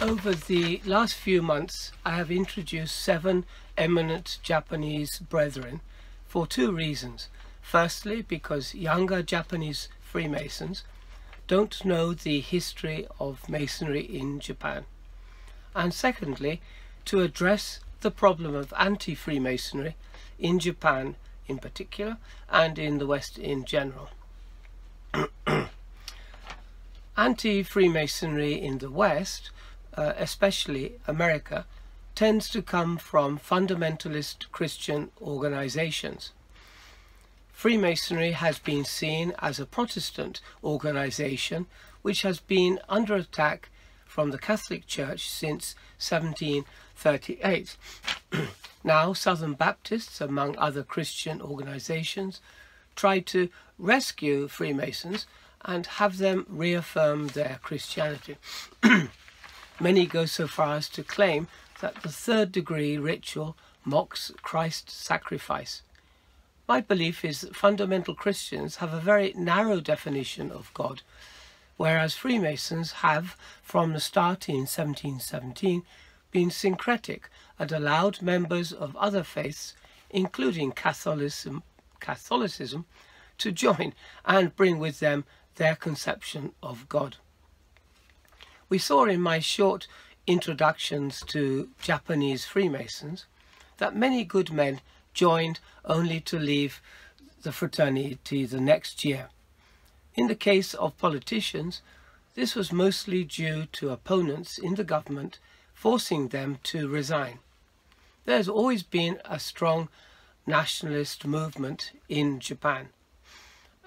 Over the last few months, I have introduced 7 eminent Japanese brethren for 2 reasons. Firstly, because younger Japanese Freemasons don't know the history of Masonry in Japan. And secondly, to address the problem of anti-Freemasonry in Japan in particular and in the West in general. Anti-Freemasonry in the West, especially America, tends to come from fundamentalist Christian organizations. Freemasonry has been seen as a Protestant organization which has been under attack from the Catholic Church since 1738. Now, Southern Baptists, among other Christian organizations, try to rescue Freemasons and have them reaffirm their Christianity. Many go so far as to claim that the 3rd degree ritual mocks Christ's sacrifice. My belief is that fundamental Christians have a very narrow definition of God, whereas Freemasons have, from the start in 1717, been syncretic and allowed members of other faiths, including Catholicism, to join and bring with them their conception of God. We saw in my short introductions to Japanese Freemasons that many good men joined only to leave the fraternity the next year. In the case of politicians, this was mostly due to opponents in the government forcing them to resign. There has always been a strong nationalist movement in Japan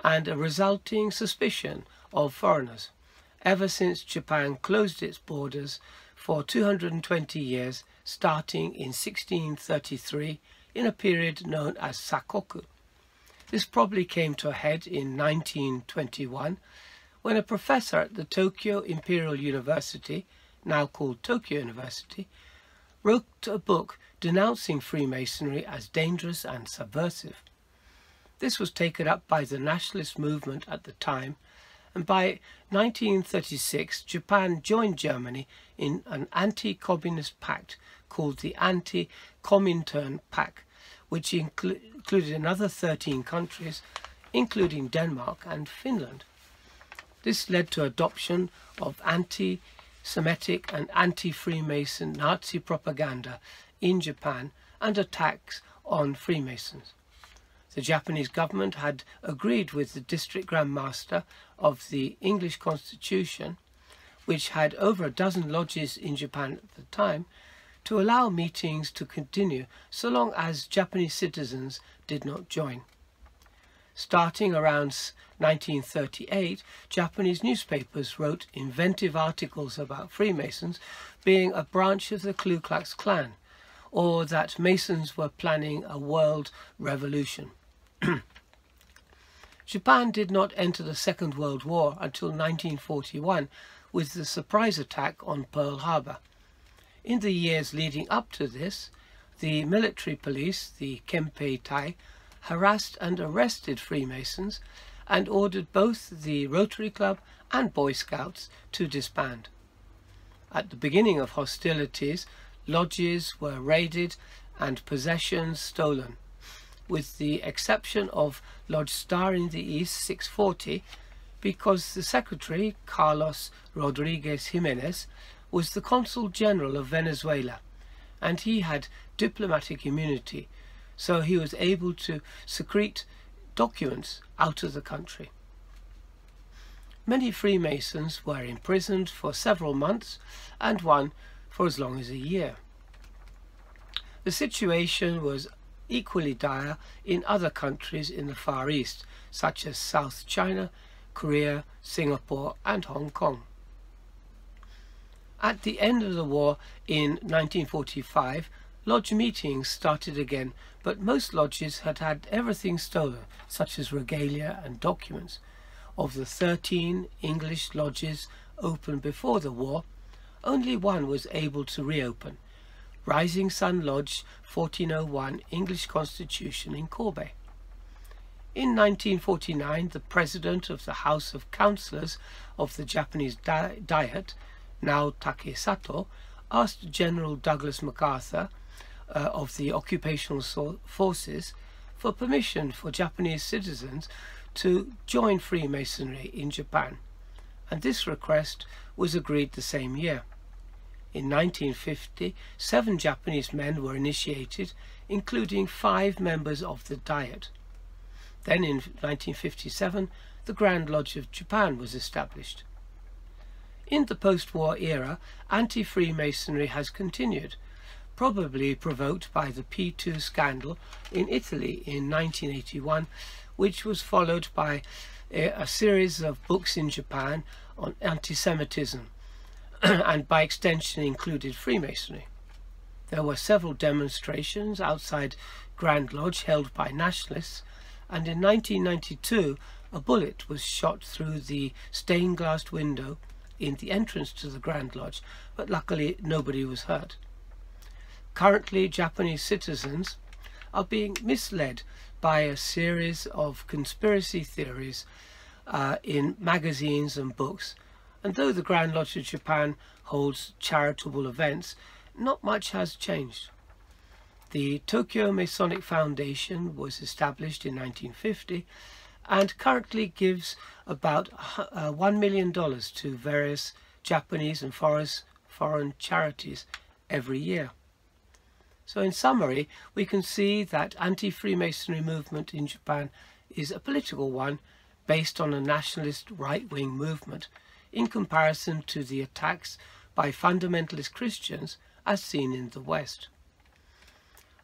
and a resulting suspicion of foreigners, ever since Japan closed its borders for 220 years, starting in 1633 in a period known as Sakoku. This probably came to a head in 1921 when a professor at the Tokyo Imperial University, now called Tokyo University, wrote a book denouncing Freemasonry as dangerous and subversive. This was taken up by the nationalist movement at the time, and by 1936 Japan joined Germany in an anti-communist pact called the Anti-Comintern Pact, which included another 13 countries, including Denmark and Finland. This led to adoption of anti-Semitic and anti-Freemason Nazi propaganda in Japan and attacks on Freemasons. The Japanese government had agreed with the district Grand Master of the English Constitution, which had over a dozen lodges in Japan at the time, to allow meetings to continue so long as Japanese citizens did not join. Starting around 1938, Japanese newspapers wrote inventive articles about Freemasons being a branch of the Ku Klux Klan, or that Masons were planning a world revolution. Japan did not enter the Second World War until 1941 with the surprise attack on Pearl Harbor. In the years leading up to this, the military police, the Kempeitai, harassed and arrested Freemasons and ordered both the Rotary Club and Boy Scouts to disband. At the beginning of hostilities, lodges were raided and possessions stolen, with the exception of Lodge Star in the East 640, because the secretary, Carlos Rodriguez Jimenez, was the Consul General of Venezuela, and he had diplomatic immunity, so he was able to secrete documents out of the country. Many Freemasons were imprisoned for several months, and one for as long as a year. The situation was equally dire in other countries in the Far East, such as South China, Korea, Singapore and Hong Kong. At the end of the war in 1945, lodge meetings started again, but most lodges had had everything stolen, such as regalia and documents. Of the 13 English lodges open before the war, only one was able to reopen, Rising Sun Lodge, 1401 English Constitution in Kobe. In 1949, the president of the House of Councillors of the Japanese Diet, Nao Takesato, asked General Douglas MacArthur of the Occupational Forces for permission for Japanese citizens to join Freemasonry in Japan, and this request was agreed the same year. In 1950, 7 Japanese men were initiated, including 5 members of the Diet. Then in 1957, the Grand Lodge of Japan was established. In the post-war era, anti-Freemasonry has continued, probably provoked by the P2 scandal in Italy in 1981, which was followed by a series of books in Japan on anti-Semitism, and by extension included Freemasonry. There were several demonstrations outside Grand Lodge held by nationalists, and in 1992 a bullet was shot through the stained glass window in the entrance to the Grand Lodge, but luckily nobody was hurt. Currently, Japanese citizens are being misled by a series of conspiracy theories in magazines and books, and though the Grand Lodge of Japan holds charitable events, not much has changed. The Tokyo Masonic Foundation was established in 1950 and currently gives about $1 million to various Japanese and foreign charities every year. So in summary, we can see that anti-Freemasonry movement in Japan is a political one based on a nationalist right-wing movement in comparison to the attacks by fundamentalist Christians as seen in the West.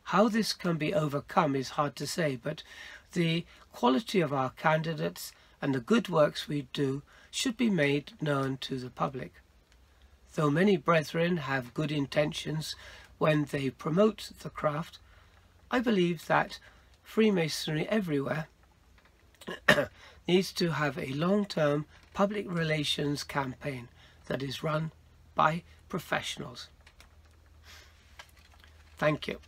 How this can be overcome is hard to say, but the quality of our candidates and the good works we do should be made known to the public. Though many brethren have good intentions when they promote the craft, I believe that Freemasonry everywhere needs to have a long-term public relations campaign that is run by professionals. Thank you.